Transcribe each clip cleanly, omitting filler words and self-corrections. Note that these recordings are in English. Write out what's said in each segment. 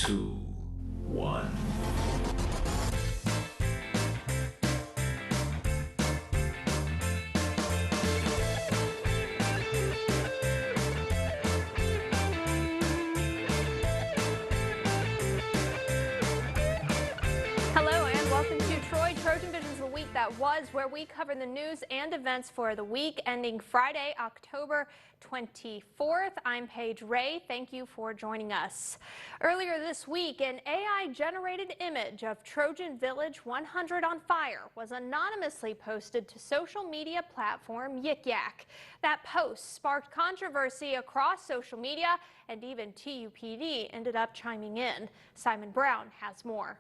2, 1. Hello and welcome to Troy Trojan Vision's The Week That Was, where we cover the news and events for the week ending Friday, October 24th. I'm Paige Ray. Thank you for joining us. Earlier this week, an AI-generated image of Trojan Village 100 on fire was anonymously posted to social media platform Yik Yak. That post sparked controversy across social media, and even TUPD ended up chiming in. Simon Brown has more.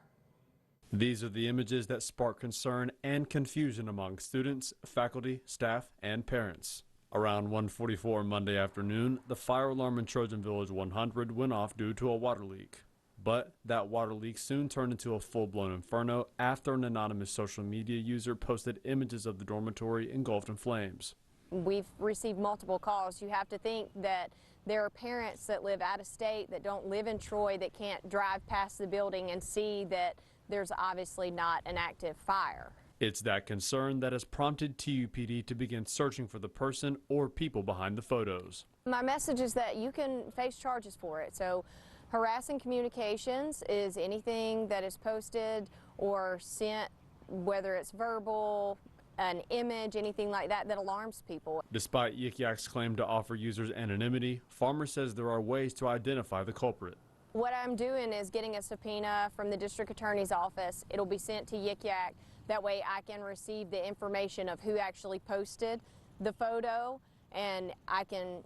These are the images that spark concern and confusion among students, faculty, staff, and parents. Around 1:44 Monday afternoon, the fire alarm in Trojan Village 100 went off due to a water leak. But that water leak soon turned into a full-blown inferno after an anonymous social media user posted images of the dormitory engulfed in flames. We've received multiple calls. You have to think that there are parents that live out of state that don't live in Troy that can't drive past the building and see that there's obviously not an active fire. It's that concern that has prompted TUPD to begin searching for the person or people behind the photos. My message is that you can face charges for it. So harassing communications is anything that is posted or sent, whether it's verbal, an image, anything like that, that alarms people. Despite Yik Yak's claim to offer users anonymity, Farmer says there are ways to identify the culprit. What I'm doing is getting a subpoena from the district attorney's office. It'll be sent to Yik Yak. That way I can receive the information of who actually posted the photo, and I can,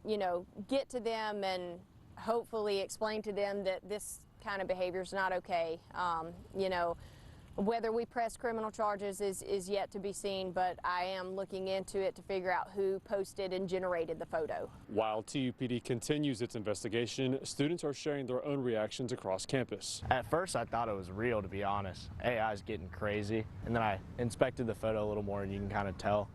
get to them and hopefully explain to them that this kind of behavior is not okay. Whether we press criminal charges is yet to be seen, but I am looking into it to figure out who posted and generated the photo. While TUPD continues its investigation, students are sharing their own reactions across campus. At first I thought it was real, to be honest. AI is getting crazy. And then I inspected the photo a little more and you can kind of tell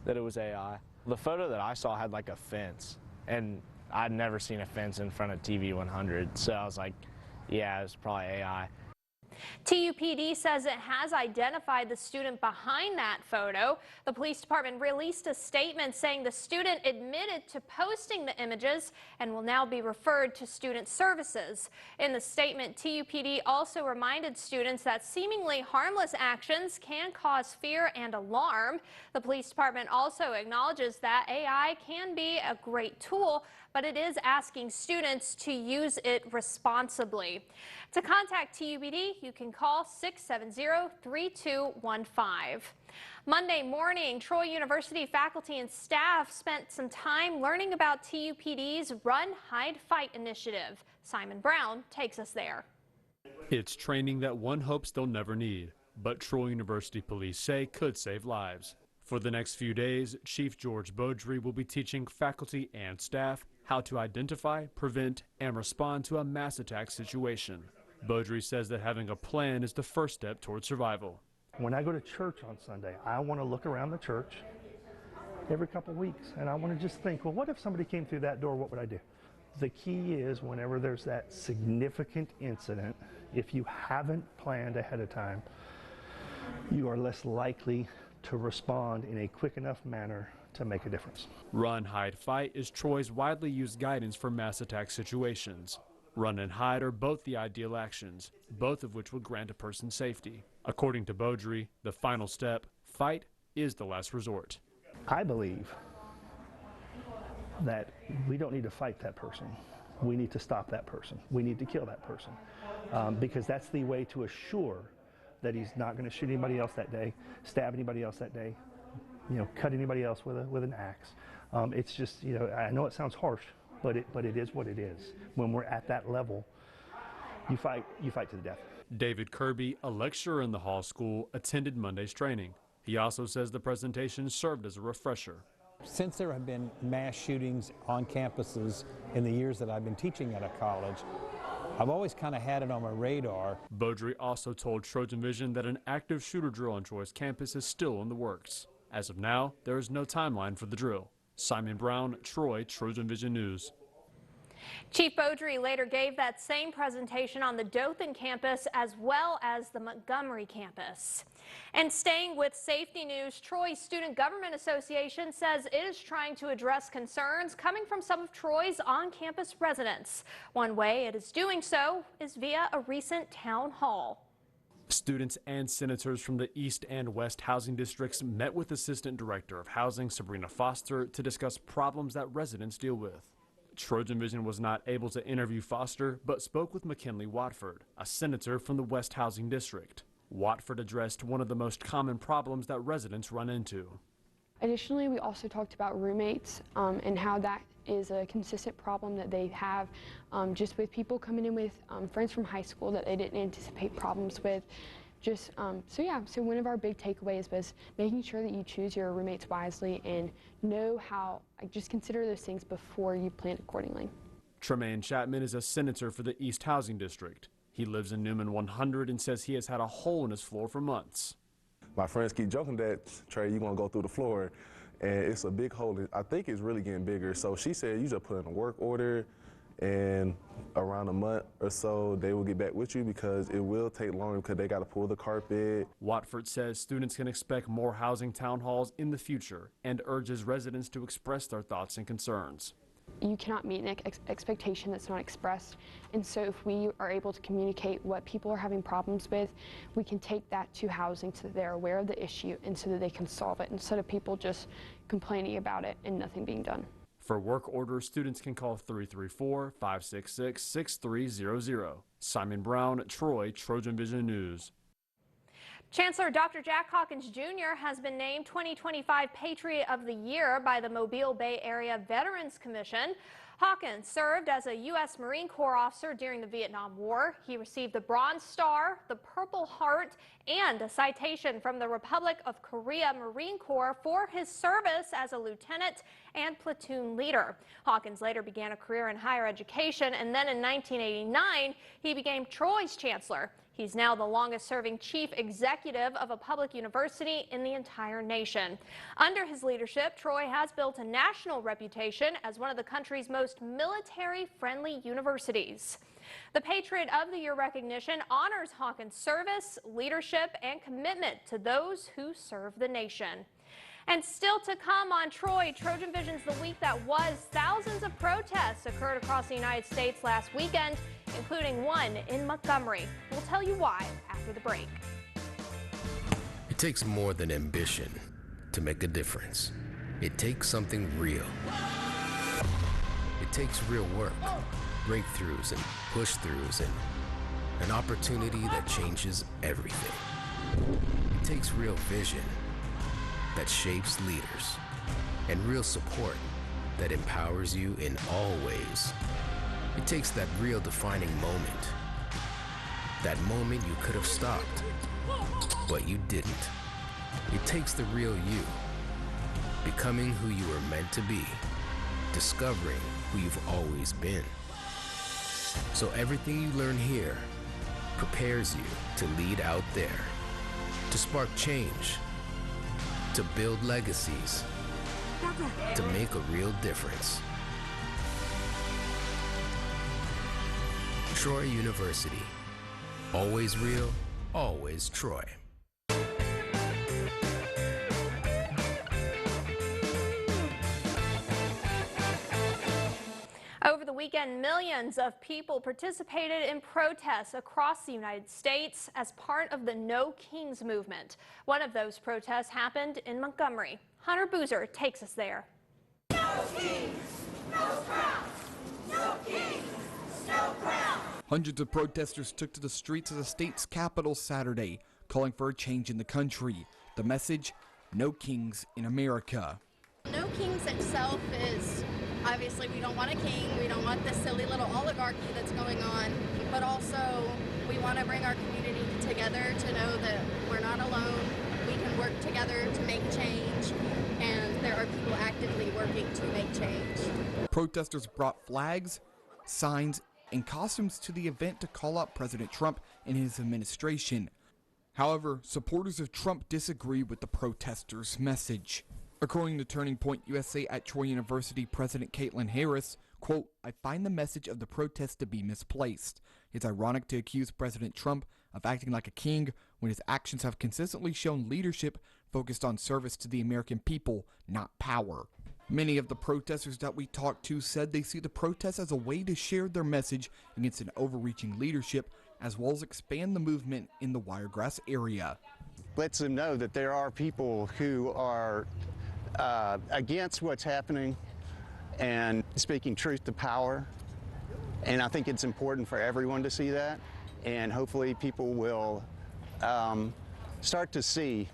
that it was AI. The photo that I saw had like a fence, and I'd never seen a fence in front of TV 100, so I was like, yeah, it's probably AI. TUPD says it has identified the student behind that photo. The police department released a statement saying the student admitted to posting the images and will now be referred to student services. In the statement, TUPD also reminded students that seemingly harmless actions can cause fear and alarm. The police department also acknowledges that AI can be a great tool, but it is asking students to use it responsibly. To contact TUPD, you can call 670-3215. Monday morning, Troy University faculty and staff spent some time learning about TUPD's Run, Hide, Fight initiative. Simon Brown takes us there. It's training that one hopes they'll never need, but Troy University police say could save lives. For the next few days, Chief George Beaudry will be teaching faculty and staff how to identify, prevent, and respond to a mass attack situation. Beaudry says that having a plan is the first step toward survival. When I go to church on Sunday, I want to look around the church every couple weeks, and I want to just think, well, what if somebody came through that door, what would I do? The key is whenever there's that significant incident, if you haven't planned ahead of time, you are less likely to respond in a quick enough manner to make a difference. Run, Hide, Fight is Troy's widely used guidance for mass attack situations. Run and hide are both the ideal actions, both of which would grant a person safety. According to Beaudry, the final step, fight, is the last resort. I believe that we don't need to fight that person. We need to stop that person. We need to kill that person, because that's the way to assure that he's not going to shoot anybody else that day, stab anybody else that day, cut anybody else with an axe. It's just, I know it sounds harsh, but it is what it is. When we're at that level, you fight to the death. David Kirby, a lecturer in the Hall School, attended Monday's training. He also says the presentation served as a refresher. Since there have been mass shootings on campuses in the years that I've been teaching at a college, I've always kind of had it on my radar. Beaudry also told TrojanVision that an active shooter drill on Troy's campus is still in the works. As of now, there is no timeline for the drill. Simon Brown, Troy, TrojanVision News. Chief Beaudry later gave that same presentation on the Dothan campus as well as the Montgomery campus. And staying with safety news, Troy's Student Government Association says it is trying to address concerns coming from some of Troy's on-campus residents. One way it is doing so is via a recent town hall. Students and senators from the East and West housing districts met with Assistant Director of Housing Sabrina Foster to discuss problems that residents deal with. TrojanVision was not able to interview Foster, but spoke with McKinley Watford, a senator from the West Housing District. Watford addressed one of the most common problems that residents run into. Additionally, we also talked about roommates and how that is a consistent problem that they have just with people coming in with friends from high school that they didn't anticipate problems with. So one of our big takeaways was making sure that you choose your roommates wisely and know how, just consider those things before you plan accordingly. Tremaine Chapman is a senator for the East Housing District. He lives in Newman 100 and says he has had a hole in his floor for months. My friends keep joking that, Trey, you're going to go through the floor, and it's a big hole. I think it's really getting bigger. So she said you just put in a work order, and around a month or so, they will get back with you because it will take longer because they got to pull the carpet. Watford says students can expect more housing town halls in the future and urges residents to express their thoughts and concerns. You cannot meet an expectation that's not expressed, and so if we are able to communicate what people are having problems with, we can take that to housing so that they're aware of the issue and so that they can solve it instead of people just complaining about it and nothing being done. For work orders, students can call 334-566-6300. Simon Brown, Troy, TrojanVision News. Chancellor Dr. Jack Hawkins Jr. has been named 2025 Patriot of the Year by the Mobile Bay Area Veterans Commission. Hawkins served as a U.S. Marine Corps officer during the Vietnam War. He received the Bronze Star, the Purple Heart, and a citation from the Republic of Korea Marine Corps for his service as a lieutenant and platoon leader. Hawkins later began a career in higher education, and then in 1989, he became Troy's chancellor. He's now the longest-serving chief executive of a public university in the entire nation. Under his leadership, Troy has built a national reputation as one of the country's most military-friendly universities. The Patriot of the Year recognition honors Hawkins' service, leadership, and commitment to those who serve the nation. And still to come on Troy, TrojanVision's The Week That Was. Thousands of protests occurred across the United States last weekend, including one in Montgomery. We'll tell you why after the break. It takes more than ambition to make a difference. It takes something real. It takes real work, breakthroughs and push-throughs, and an opportunity that changes everything. It takes real vision that shapes leaders, and real support that empowers you in all ways. It takes that real defining moment. That moment you could have stopped, but you didn't. It takes the real you, becoming who you were meant to be, discovering who you've always been. So everything you learn here prepares you to lead out there, to spark change, to build legacies, to make a real difference. Troy University. Always real, always Troy. Over the weekend, millions of people participated in protests across the United States as part of the No Kings movement. One of those protests happened in Montgomery. Hunter Boozer takes us there. No kings, no crowns, no kings, no crowns. Hundreds of protesters took to the streets of the state's capital Saturday, calling for a change in the country. The message, no kings in America. No kings itself is, obviously we don't want a king, we don't want this silly little oligarchy that's going on, but also we want to bring our community together to know that we're not alone, we can work together to make change, and there are people actively working to make change. Protesters brought flags, signs, and costumes to the event to call out President Trump and his administration. However, supporters of Trump disagree with the protesters' message. According to Turning Point USA at Troy University President Caitlin Harris, Quote, I find the message of the protest to be misplaced. It's ironic to accuse President Trump of acting like a king when his actions have consistently shown leadership focused on service to the American people, not power. Many of the protesters that we talked to said they see the protest as a way to share their message against an overreaching leadership, as well as expand the movement in the Wiregrass area. Lets them know that there are people who are against what's happening and speaking truth to power. And I think it's important for everyone to see that. And hopefully people will start to see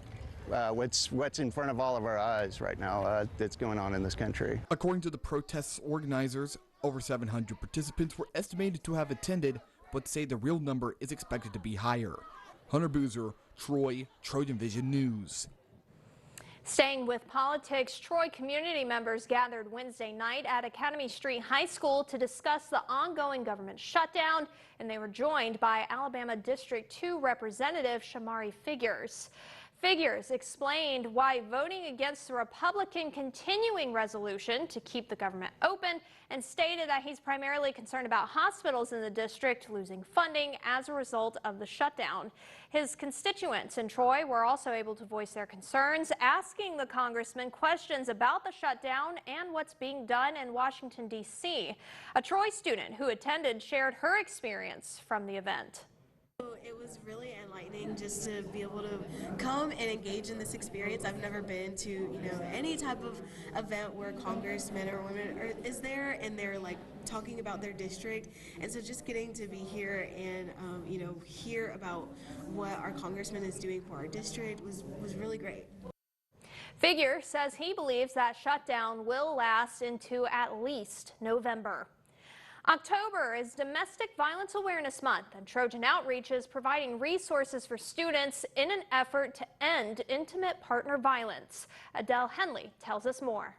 what's in front of all of our eyes right now that's going on in this country. According to the protest's organizers, over 700 participants were estimated to have attended, but say the real number is expected to be higher. Hunter Boozer, Troy, TrojanVision News. Staying with politics, Troy community members gathered Wednesday night at Academy Street High School to discuss the ongoing government shutdown, and they were joined by Alabama District 2 Representative Shamari Figures. Figures explained why voting against the Republican continuing resolution to keep the government open, and stated that he's primarily concerned about hospitals in the district losing funding as a result of the shutdown. His constituents in Troy were also able to voice their concerns, asking the congressman questions about the shutdown and what's being done in Washington, D.C. A Troy student who attended shared her experience from the event. It was really enlightening just to be able to come and engage in this experience. I've never been to, any type of event where congressmen or women is there and they're like talking about their district. And so just getting to be here and, hear about what our congressman is doing for our district was really great. Figure says he believes that shutdown will last into at least November. October is Domestic Violence Awareness Month, and Trojan Outreach is providing resources for students in an effort to end intimate partner violence. Adele Henley tells us more.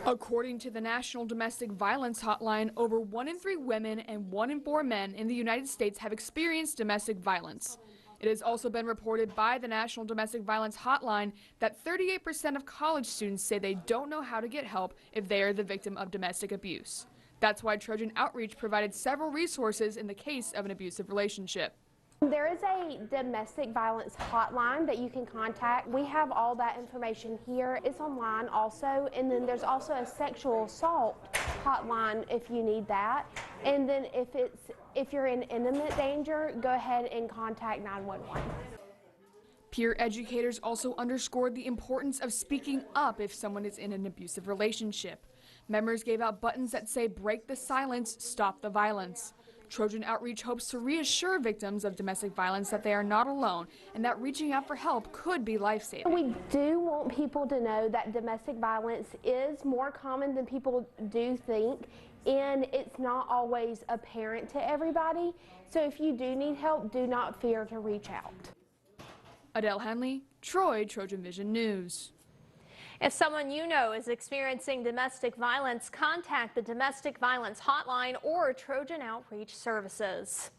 According to the National Domestic Violence Hotline, over 1 in 3 women and 1 in 4 men in the United States have experienced domestic violence. It has also been reported by the National Domestic Violence Hotline that 38% of college students say they don't know how to get help if they are the victim of domestic abuse. That's why Trojan Outreach provided several resources in the case of an abusive relationship. There is a domestic violence hotline that you can contact. We have all that information here. It's online also, and then there's also a sexual assault hotline if you need that. And then if you're in imminent danger, go ahead and contact 911. Peer educators also underscored the importance of speaking up if someone is in an abusive relationship. Members gave out buttons that say, "Break the silence, stop the violence." Trojan Outreach hopes to reassure victims of domestic violence that they are not alone and that reaching out for help could be life-saving. We do want people to know that domestic violence is more common than people do think, and it's not always apparent to everybody. So if you do need help, do not fear to reach out. Adele Henley, Troy, TrojanVision News. If someone you know is experiencing domestic violence, contact the Domestic Violence Hotline or Trojan Outreach Services.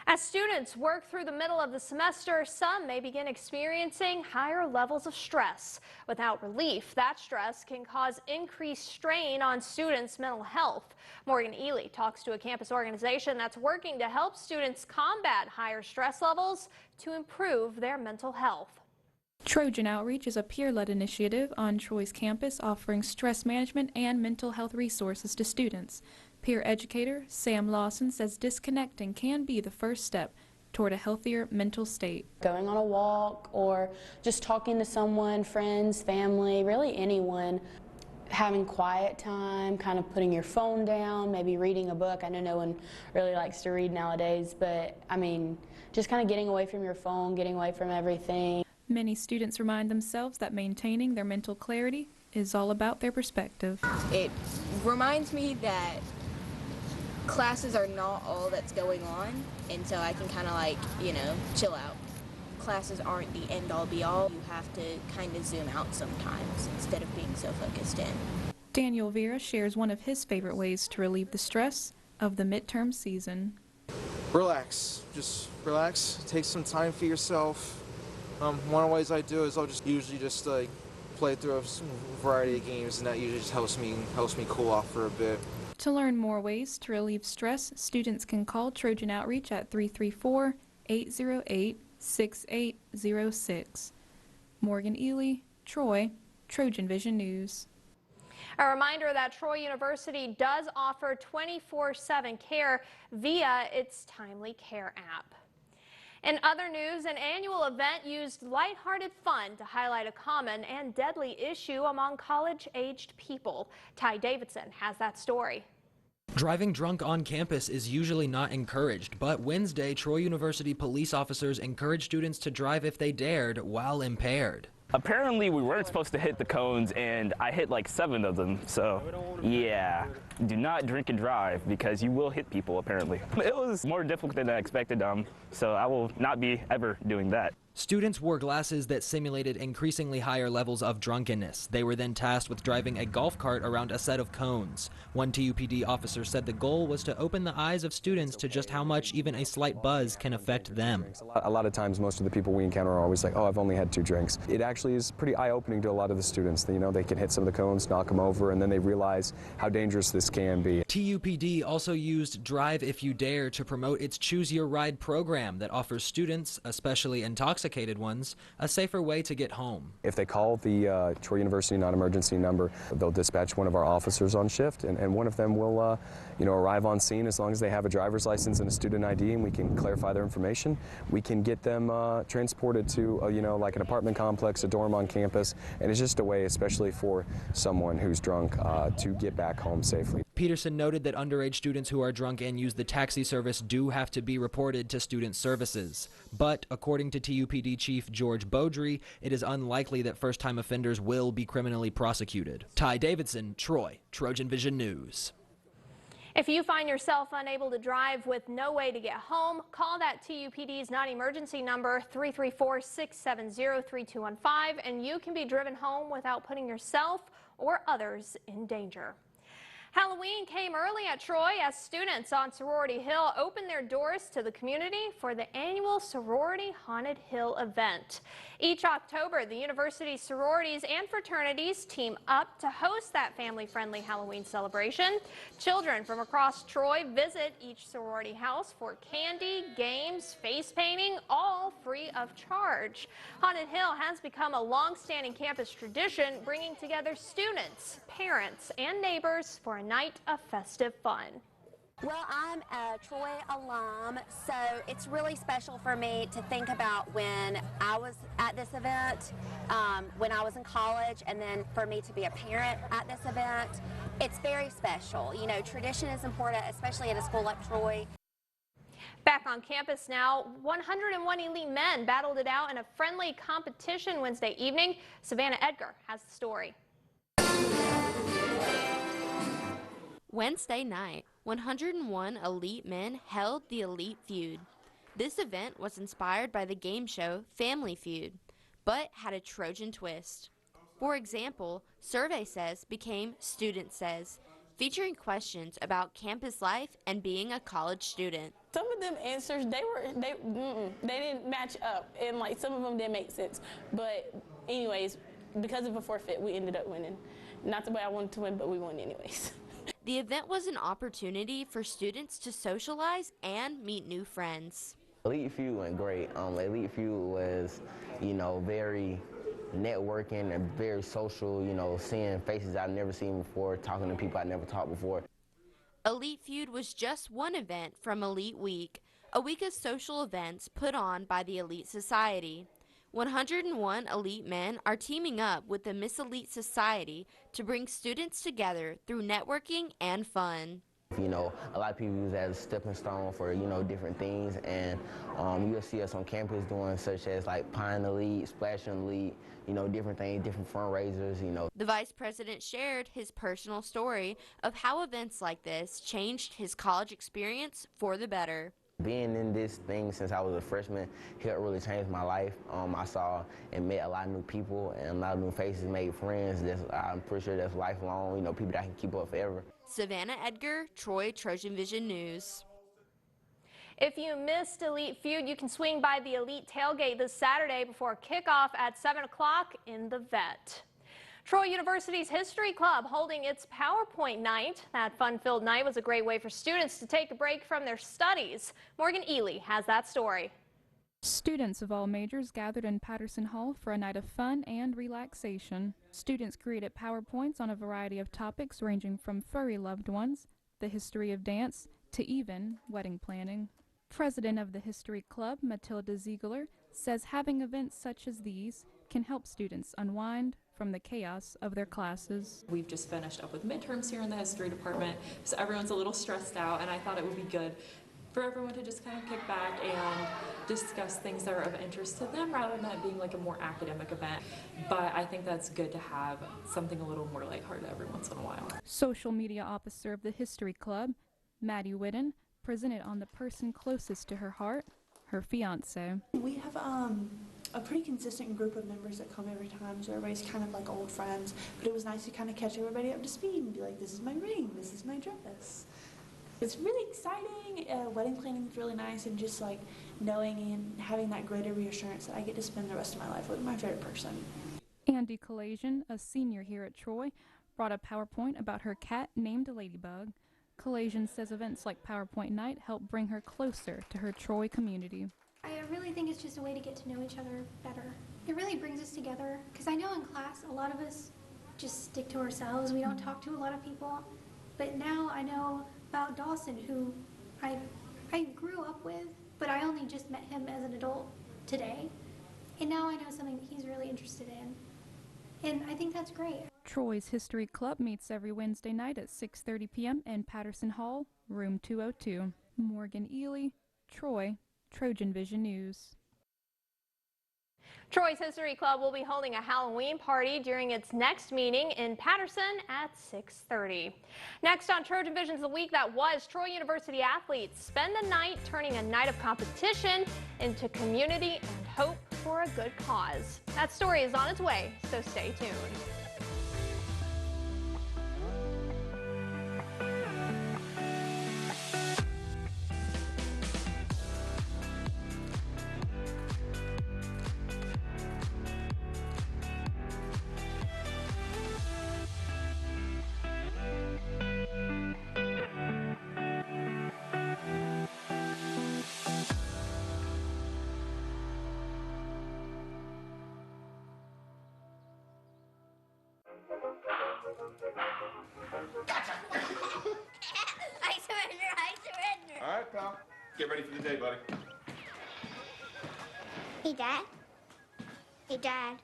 As students work through the middle of the semester, some may begin experiencing higher levels of stress. Without relief, that stress can cause increased strain on students' mental health. Morgan Ely talks to a campus organization that's working to help students combat higher stress levels to improve their mental health. Trojan Outreach is a peer-led initiative on Troy's campus offering stress management and mental health resources to students. Peer educator Sam Lawson says disconnecting can be the first step toward a healthier mental state. Going on a walk or just talking to someone, friends, family, really anyone. Having quiet time, kind of putting your phone down, maybe reading a book. I know no one really likes to read nowadays, but I mean, just kind of getting away from your phone, getting away from everything. Many students remind themselves that maintaining their mental clarity is all about their perspective. It reminds me that classes are not all that's going on, and so I can kind of chill out. Classes aren't the end-all be-all. You have to kind of zoom out sometimes instead of being so focused in. Daniel Vera shares one of his favorite ways to relieve the stress of the midterm season. Relax. Just relax. Take some time for yourself. One of the ways I do is I'll usually play through a variety of games, and that usually just helps me cool off for a bit. To learn more ways to relieve stress, students can call Trojan Outreach at 334-808-6806. Morgan Ely, Troy, Trojan Vision News. A reminder that Troy University does offer 24/7 care via its Timely Care app. In other news, an annual event used lighthearted fun to highlight a common and deadly issue among college-aged people. Ty Davidson has that story. Driving drunk on campus is usually not encouraged, but Wednesday, Troy University police officers encouraged students to drive if they dared while impaired. Apparently we weren't supposed to hit the cones, and I hit like 7 of them, so yeah. Do not drink and drive because you will hit people, apparently. It was more difficult than I expected, so I will not be ever doing that. Students wore glasses that simulated increasingly higher levels of drunkenness. They were then tasked with driving a golf cart around a set of cones. One TUPD officer said the goal was to open the eyes of students to just how much even a slight buzz can affect them. A lot of times, most of the people we encounter are always like, oh, I've only had 2 drinks. It actually is pretty eye-opening to a lot of the students. You know, they can hit some of the cones, knock them over, and then they realize how dangerous this can be. TUPD also used Drive If You Dare to promote its Choose Your Ride program that offers students, especially intoxicated ones, a safer way to get home. If they call the Troy University non-emergency number, they'll dispatch one of our officers on shift, and one of them will arrive on scene as long as they have a driver's license and a student ID, and we can clarify their information. We can get them transported to like an apartment complex, a dorm on campus, and it's just a way, especially for someone who's drunk, to get back home safely. Peterson noted that underage students who are drunk and use the taxi service do have to be reported to student services. But according to TUPD Chief George Beaudry, it is unlikely that first-time offenders will be criminally prosecuted. Ty Davidson, Troy, Trojan Vision News. If you find yourself unable to drive with no way to get home, call that TUPD's non-emergency number 334-670-3215, and you can be driven home without putting yourself or others in danger. Halloween came early at Troy as students on Sorority Hill opened their doors to the community for the annual Sorority Haunted Hill event. Each October, the university's sororities and fraternities team up to host that family-friendly Halloween celebration. Children from across Troy visit each sorority house for candy, games, face painting, all free of charge. Haunted Hill has become a long-standing campus tradition, bringing together students, parents, and neighbors for a night of festive fun. Well, I'm a Troy alum, so it's really special for me to think about when I was at this event, when I was in college, and then for me to be a parent at this event. It's very special. You know, tradition is important, especially at a school like Troy. Back on campus now, 101 elite men battled it out in a friendly competition Wednesday evening. Savannah Edgar has the story. Wednesday night, 101 elite men held the Elite Feud. This event was inspired by the game show Family Feud, but had a Trojan twist. For example, Survey Says became Student Says, featuring questions about campus life and being a college student. Some of them answers, they didn't match up, and like some of them didn't make sense. But anyways, because of a forfeit, we ended up winning. Not the way I wanted to win, but we won anyways. The event was an opportunity for students to socialize and meet new friends. Elite Feud went great. Elite Feud was, very networking and very social, seeing faces I've never seen before, talking to people I never talked before. Elite Feud was just one event from Elite Week, a week of social events put on by the Elite Society. 101 elite men are teaming up with the Miss Elite Society to bring students together through networking and fun. A lot of people use that as a stepping stone for, different things, and you'll see us on campus doing such as like Pine Elite, Splash Elite, different things, different fundraisers, The vice president shared his personal story of how events like this changed his college experience for the better. Being in this thing since I was a freshman helped really change my life. I saw and met a lot of new people and a lot of new faces, made friends. I'm pretty sure that's lifelong, people that I can keep up forever. Savannah Edgar, Troy, Trojan Vision News. If you missed Elite Feud, you can swing by the Elite Tailgate this Saturday before kickoff at 7 o'clock in the Vet. Troy University's History Club holding its PowerPoint night. That fun-filled night was a great way for students to take a break from their studies. Morgan Ely has that story. Students of all majors gathered in Patterson Hall for a night of fun and relaxation. Students created PowerPoints on a variety of topics ranging from furry loved ones, the history of dance, to even wedding planning. President of the History Club, Matilda Ziegler, says having events such as these can help students unwind from the chaos of their classes. We've just finished up with midterms here in the history department, so everyone's a little stressed out, and I thought it would be good for everyone to just kind of kick back and discuss things that are of interest to them rather than it being like a more academic event. But I think that's good to have something a little more lighthearted every once in a while. Social media officer of the History Club, Maddie Whitten, presented on the person closest to her heart, her fiance. We have a pretty consistent group of members that come every time, so everybody's kind of like old friends, but it was nice to kind of catch everybody up to speed and be like, this is my ring, this is my dress. It's really exciting. Wedding planning is really nice, and just like knowing and having that greater reassurance that I get to spend the rest of my life with my favorite person. Andy Kalasian, a senior here at Troy, brought a PowerPoint about her cat named Ladybug. Kalasian says events like PowerPoint Night help bring her closer to her Troy community. I really think it's just a way to get to know each other better. It really brings us together, because I know in class a lot of us just stick to ourselves. We don't talk to a lot of people. But now I know about Dawson, who I grew up with, but I only just met him as an adult today. And now I know something that he's really interested in. And I think that's great. Troy's History Club meets every Wednesday night at 6:30 p.m. in Patterson Hall, room 202. Morgan Ely, Troy, TrojanVision News. Troy's History Club will be holding a Halloween party during its next meeting in Patterson at 6:30. Next on Trojan Vision's The Week That Was, Troy University athletes spend the night turning a night of competition into community and hope for a good cause. That story is on its way, so stay tuned. All right, pal. Get ready for the day, buddy. Hey, Dad. Hey, Dad.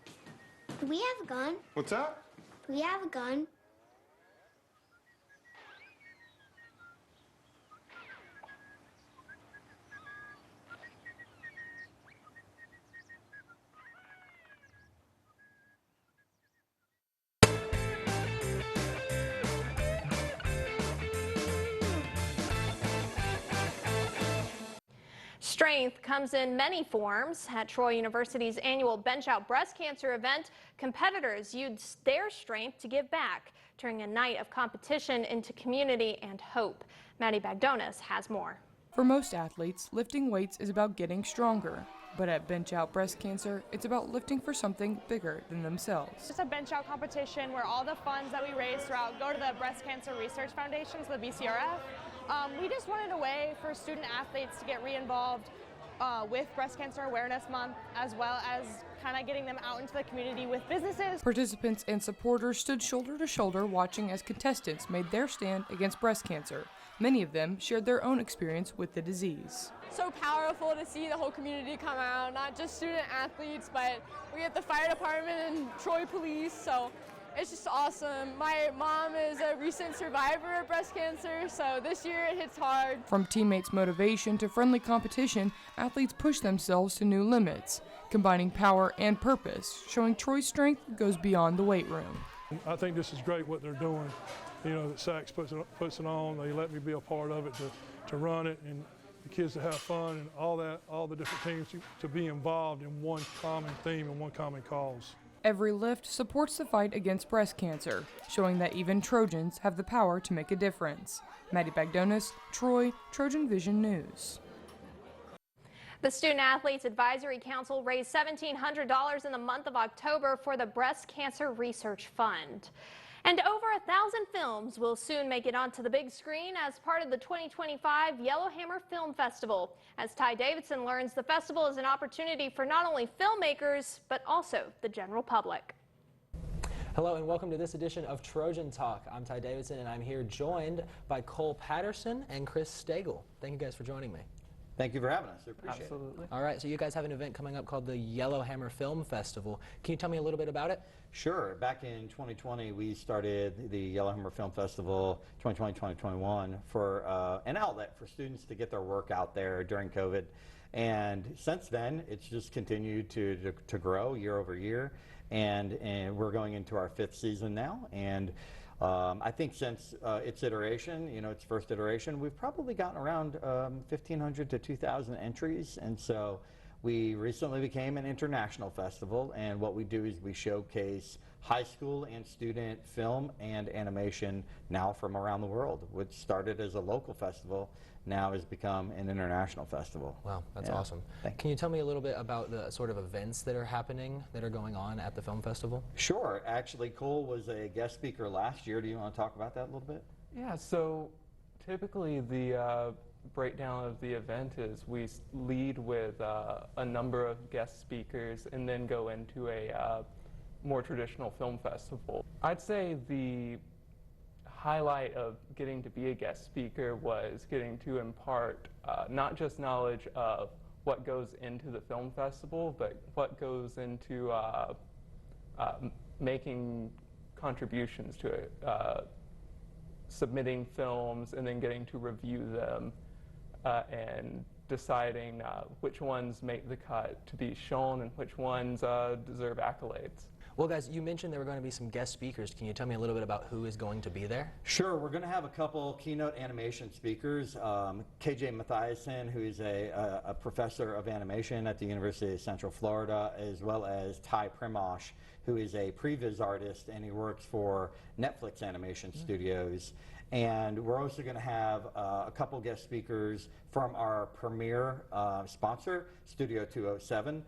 Do we have a gun? What's up? Do we have a gun? Strength comes in many forms. At Troy University's annual Bench Out Breast Cancer event, competitors used their strength to give back, turning a night of competition into community and hope. Maddie Bagdonis has more. For most athletes, lifting weights is about getting stronger. But at Bench Out Breast Cancer, it's about lifting for something bigger than themselves. It's a bench out competition where all the funds that we raise throughout go to the Breast Cancer Research Foundation, so the BCRF. We just wanted a way for student athletes to get re-involved with Breast Cancer Awareness Month, as well as kind of getting them out into the community with businesses. Participants and supporters stood shoulder to shoulder watching as contestants made their stand against breast cancer. Many of them shared their own experience with the disease. So powerful to see the whole community come out, not just student athletes, but we have the fire department and Troy Police, so it's just awesome. My mom is a recent survivor of breast cancer, so this year it hits hard. From teammates' motivation to friendly competition, athletes push themselves to new limits, combining power and purpose, showing Troy's strength goes beyond the weight room. I think this is great what they're doing. You know, that Sachs puts it on. They let me be a part of it to run it, and the kids to have fun, and all the different teams to be involved in one common theme and one common cause. Every lift supports the fight against breast cancer, showing that even Trojans have the power to make a difference. Maddie Bagdonis, Troy, Trojan Vision News. The Student Athletes Advisory Council raised $1,700 in the month of October for the Breast Cancer Research Fund. And over 1,000 films will soon make it onto the big screen as part of the 2025 Yellowhammer Film Festival. As Ty Davidson learns, the festival is an opportunity for not only filmmakers, but also the general public. Hello and welcome to this edition of Trojan Talk. I'm Ty Davidson and I'm here joined by Cole Patterson and Chris Stagel. Thank you guys for joining me. Thank you for having us. We appreciate it. All right, so you guys have an event coming up called the Yellowhammer Film Festival. Can you tell me a little bit about it? Sure. Back in 2020, we started the Yellowhammer Film Festival 2020-2021 for an outlet for students to get their work out there during COVID. And since then, it's just continued to grow year over year. And we're going into our 5th season now. And I think since its iteration, its first iteration, we've probably gotten around 1,500 to 2,000 entries. And so we recently became an international festival. And what we do is we showcase high school and student film and animation now from around the world, which started as a local festival, now has become an international festival. Wow, that's awesome. Can you tell me a little bit about the sort of events that are happening, that are going on at the film festival? Sure. Actually, Cole was a guest speaker last year. Do you want to talk about that a little bit? Yeah, so typically the breakdown of the event is we lead with a number of guest speakers and then go into a more traditional film festival. I'd say the highlight of getting to be a guest speaker was getting to impart not just knowledge of what goes into the film festival, but what goes into making contributions to it, submitting films and then getting to review them and deciding which ones make the cut to be shown and which ones deserve accolades. Well, guys, you mentioned there were going to be some guest speakers. Can you tell me a little bit about who is going to be there? Sure. We're going to have a couple keynote animation speakers. KJ Mathiasen, who is a professor of animation at the University of Central Florida, as well as Ty Primosh, who is a previs artist, and he works for Netflix Animation Studios. And we're also going to have a couple guest speakers from our premier sponsor, Studio 207.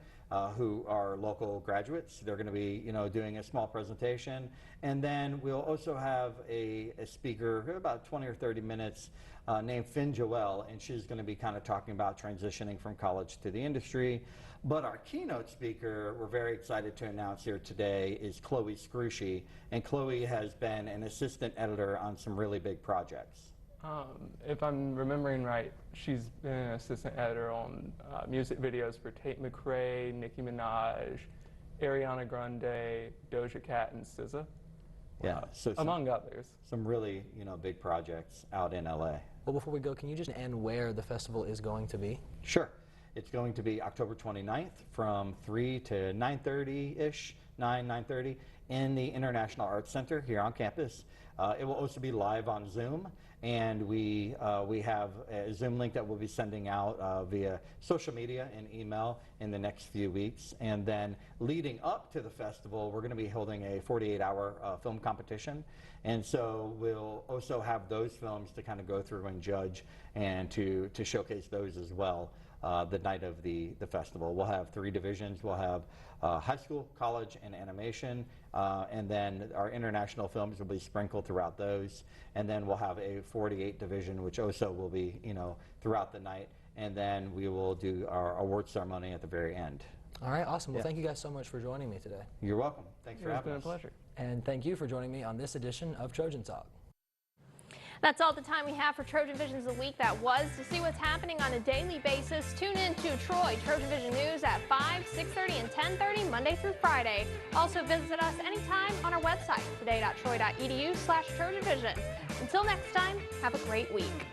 Who are local graduates. They're going to be, doing a small presentation. And then we'll also have a speaker, about 20 or 30 minutes, named Finn Joel, and she's going to be kind of talking about transitioning from college to the industry. But our keynote speaker, we're very excited to announce here today, is Chloe Scrushy. And Chloe has been an assistant editor on some really big projects. If I'm remembering right, she's been an assistant editor on music videos for Tate McRae, Nicki Minaj, Ariana Grande, Doja Cat, and SZA. Yeah, so among others. Some really, big projects out in LA. Well, before we go, can you just end where the festival is going to be? Sure. It's going to be October 29th from 3 to 9:30-ish, 9:30 in the International Arts Center here on campus. It will also be live on Zoom. And we have a Zoom link that we'll be sending out via social media and email in the next few weeks. And then leading up to the festival, we're going to be holding a 48-hour film competition. And so we'll also have those films to kind of go through and judge and to showcase those as well the night of the festival. We'll have 3 divisions. We'll have high school, college, and animation. And then our international films will be sprinkled throughout those. And then we'll have a 48 division, which also will be, throughout the night. And then we will do our award ceremony at the very end. All right, awesome. Well, thank you guys so much for joining me today. You're welcome. Thanks for having us. It's been a pleasure. And thank you for joining me on this edition of Trojan Talk. That's all the time we have for Trojan Vision's The Week That Was. To see what's happening on a daily basis, tune in to Troy Trojan Vision News at 5, 6:30, and 10:30 Monday through Friday. Also visit us anytime on our website, today.troy.edu/TrojanVision. Until next time, have a great week.